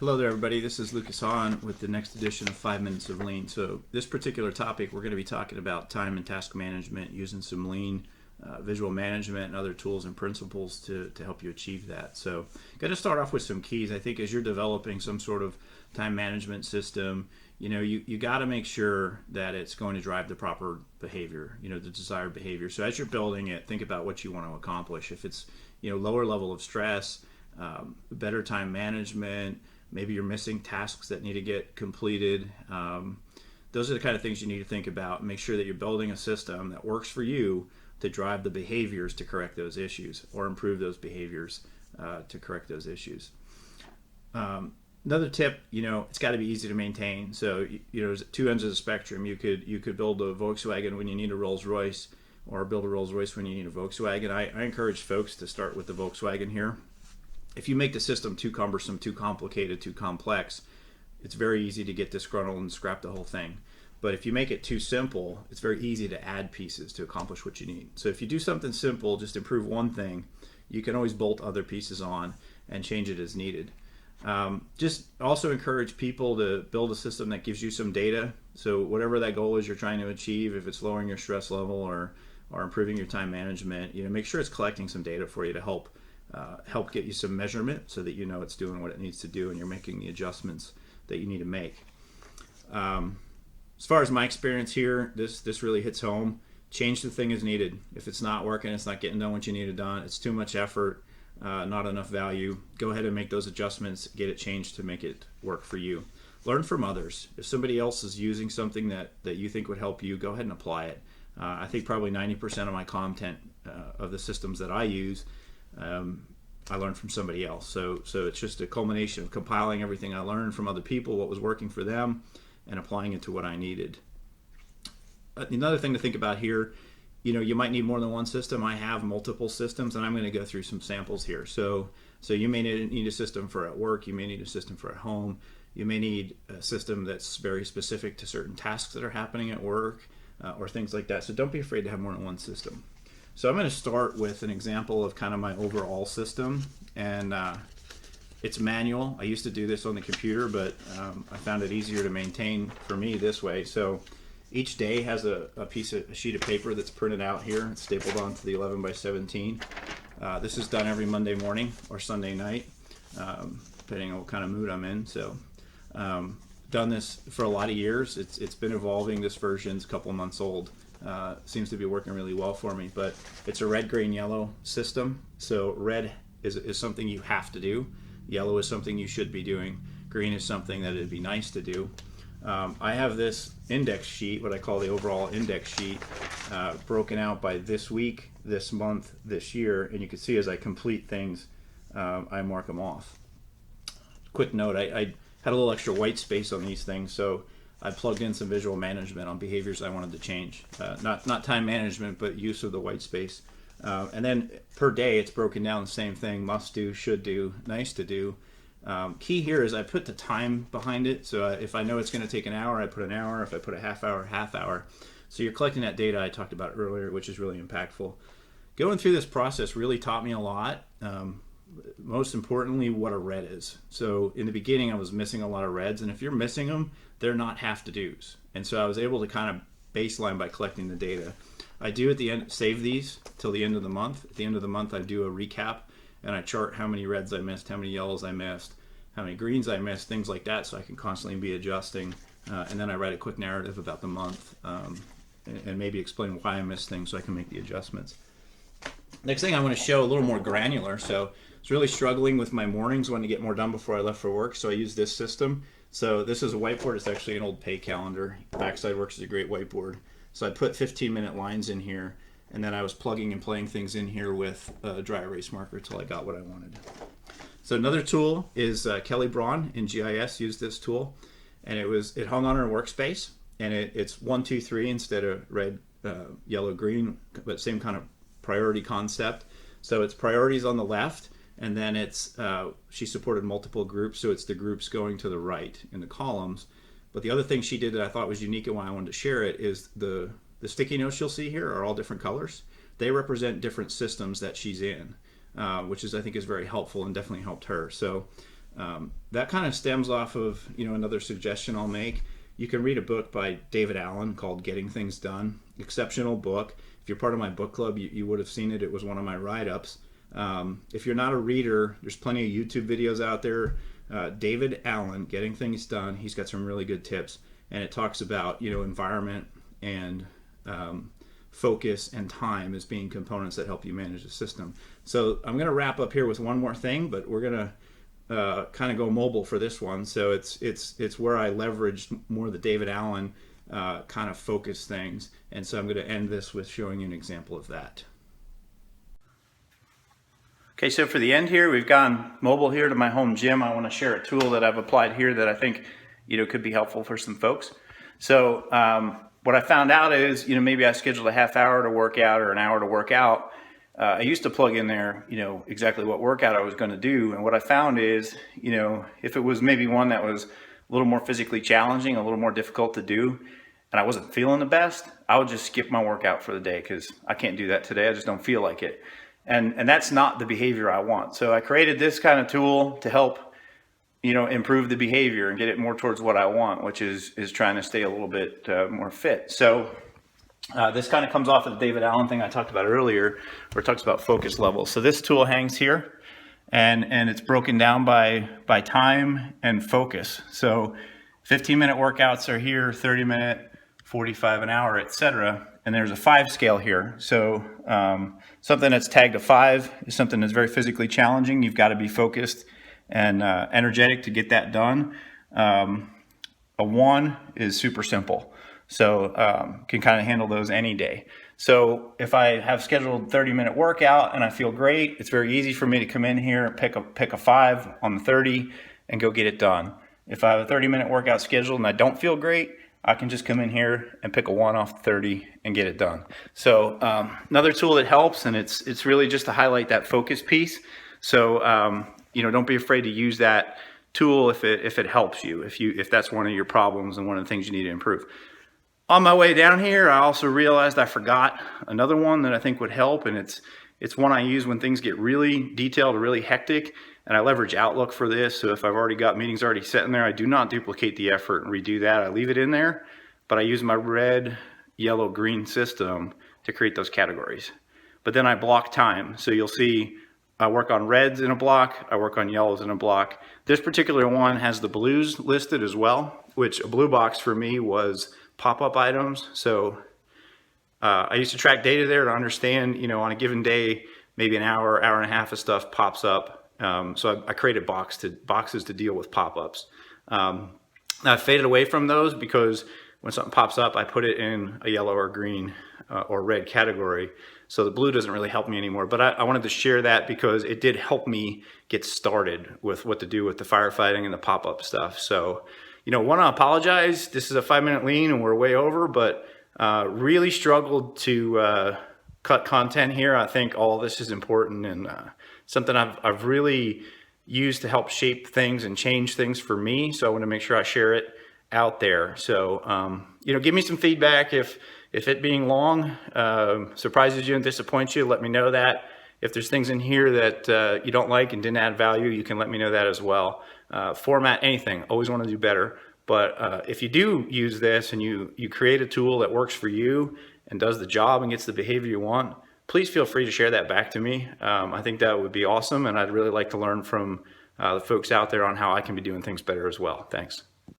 Hello there, everybody. This is Lucas Hahn with the next edition of 5 Minutes of Lean. So this particular topic, we're going to be talking about time and task management using some Lean visual management and other tools and principles to help you achieve that. So got to start off with some keys. I think as you're developing some sort of time management system, you got to make sure that it's going to drive the proper behavior, the desired behavior. So as you're building it, think about what you want to accomplish. If it's, lower level of stress, better time management, maybe you're missing tasks that need to get completed. Those are the kind of things you need to think about. Make sure that you're building a system that works for you to drive the behaviors to correct those issues or improve those behaviors to correct those issues. Another tip, it's got to be easy to maintain. So, there's two ends of the spectrum. You could build a Volkswagen when you need a Rolls Royce, or build a Rolls Royce when you need a Volkswagen. I encourage folks to start with the Volkswagen here. If you make the system too cumbersome, too complicated, too complex, it's very easy to get disgruntled and scrap the whole thing. But if you make it too simple, it's very easy to add pieces to accomplish what you need. So if you do something simple, just improve one thing, you can always bolt other pieces on and change it as needed. Just also encourage people to build a system that gives you some data. So whatever that goal is you're trying to achieve, if it's lowering your stress level or improving your time management, make sure it's collecting some data for you to help get you some measurement so that it's doing what it needs to do and you're making the adjustments that you need to make. As far as my experience here, this really hits home. Change the thing as needed. If it's not working, it's not getting done what you need it done, it's too much effort, not enough value, go ahead and make those adjustments, get it changed to make it work for you. Learn from others. If somebody else is using something that you think would help you, go ahead and apply it. I think probably 90% of my content of the systems that I use I learned from somebody else. So it's just a culmination of compiling everything I learned from other people, what was working for them, and applying it to what I needed. Another thing to think about here, you might need more than one system. I have multiple systems, and I'm going to go through some samples here. So you may need a system for at work, you may need a system for at home, you may need a system that's very specific to certain tasks that are happening at work, or things like that. So don't be afraid to have more than one system. So I'm going to start with an example of kind of my overall system, and it's manual. I used to do this on the computer, but I found it easier to maintain for me this way. So each day has a sheet of paper that's printed out here. It's stapled onto the 11 by 17. This is done every Monday morning or Sunday night, depending on what kind of mood I'm in. So done this for a lot of years. It's been evolving. This version's a couple months old. Seems to be working really well for me, but it's a red, green, yellow system. So red is something you have to do. Yellow is something you should be doing. Green is something that it'd be nice to do. I have this index sheet, what I call the overall index sheet, broken out by this week, this month, this year, and you can see as I complete things, I mark them off. Quick note, I had a little extra white space on these things, so I plugged in some visual management on behaviors I wanted to change. Not time management, but use of the white space. And then per day, it's broken down the same thing: must do, should do, nice to do. Key here is I put the time behind it. So if I know it's going to take an hour, I put an hour. If I put a half hour. So you're collecting that data I talked about earlier, which is really impactful. Going through this process really taught me a lot. Most importantly, what a red is. So in the beginning, I was missing a lot of reds, and if you're missing them, they're not have to do's. And so I was able to kind of baseline by collecting the data. I do at the end save these till the end of the month. At the end of the month, I do a recap and I chart how many reds I missed, how many yellows I missed, how many greens I missed, things like that, so I can constantly be adjusting. And then I write a quick narrative about the month and maybe explain why I missed things so I can make the adjustments. Next thing I want to show a little more granular. So I was really struggling with my mornings, wanting to get more done before I left for work, so I used this system. So this is a whiteboard. It's actually an old pay calendar. Backside Works is a great whiteboard. So I put 15-minute lines in here, and then I was plugging and playing things in here with a dry erase marker until I got what I wanted. So another tool is Kelly Braun in GIS used this tool, and it hung on her workspace, and it's 1, 2, 3 instead of red, yellow, green, but same kind of priority concept. So it's priorities on the left, and then it's she supported multiple groups, so it's the groups going to the right in the columns. But the other thing she did that I thought was unique and why I wanted to share it is the sticky notes you'll see here are all different colors. They represent different systems that she's in, which I think is very helpful and definitely helped her. So That kind of stems off of, another suggestion I'll make. You can read a book by David Allen called Getting Things Done. Exceptional book. If you're part of my book club, you would have seen it. It was one of my write-ups. If you're not a reader, there's plenty of YouTube videos out there. David Allen, Getting Things Done, he's got some really good tips. And it talks about, environment and focus and time as being components that help you manage the system. So I'm going to wrap up here with one more thing, but we're going to kind of go mobile for this one. So it's where I leveraged more of the David Allen kind of focus things. And so I'm going to end this with showing you an example of that. Okay, so for the end here, we've gone mobile here to my home gym. I want to share a tool that I've applied here that I think could be helpful for some folks. So what I found out is, maybe I scheduled a half hour to work out or an hour to work out. I used to plug in there, exactly what workout I was going to do. And what I found is, if it was maybe one that was a little more physically challenging, a little more difficult to do, and I wasn't feeling the best, I would just skip my workout for the day because I can't do that today. I just don't feel like it. And that's not the behavior I want. So I created this kind of tool to help, improve the behavior and get it more towards what I want, which is trying to stay a little bit more fit. So this kind of comes off of the David Allen thing I talked about earlier, where it talks about focus levels. So this tool hangs here, and it's broken down by time and focus. So 15-minute workouts are here, 30-minute, 45 an hour, etc. And there's a 5 scale here. So something that's tagged a 5 is something that's very physically challenging. You've got to be focused and energetic to get that done. A 1 is super simple. So can kind of handle those any day. So if I have scheduled 30-minute workout and I feel great, it's very easy for me to come in here, pick a 5 on the 30 and go get it done. If I have a 30-minute workout scheduled and I don't feel great, I can just come in here and pick a 1 off the 30 and get it done. So another tool that helps, and it's really just to highlight that focus piece. So don't be afraid to use that tool if it helps you, if that's one of your problems and one of the things you need to improve. On my way down here, I also realized I forgot another one that I think would help, and it's one I use when things get really detailed or really hectic, and I leverage Outlook for this. So if I've already got meetings already set in there, I do not duplicate the effort and redo that. I leave it in there, but I use my red, yellow, green system to create those categories. But then I block time. So you'll see I work on reds in a block, I work on yellows in a block. This particular one has the blues listed as well, which a blue box for me was pop-up items. So I used to track data there to understand, on a given day, maybe an hour, hour and a half of stuff pops up. So I created boxes to deal with pop-ups. I faded away from those because when something pops up, I put it in a yellow or green or red category. So the blue doesn't really help me anymore. But I wanted to share that because it did help me get started with what to do with the firefighting and the pop-up stuff. So, want to apologize. This is a 5-minute lean and we're way over, but really struggled to cut content here. I think all of this is important and something I've really used to help shape things and change things for me. So I want to make sure I share it out there. So, give me some feedback if it being long surprises you and disappoints you. Let me know that. If there's things in here that you don't like and didn't add value, you can let me know that as well. Format, anything, always want to do better. But if you do use this and you create a tool that works for you and does the job and gets the behavior you want, please feel free to share that back to me. I think that would be awesome, and I'd really like to learn from the folks out there on how I can be doing things better as well. Thanks.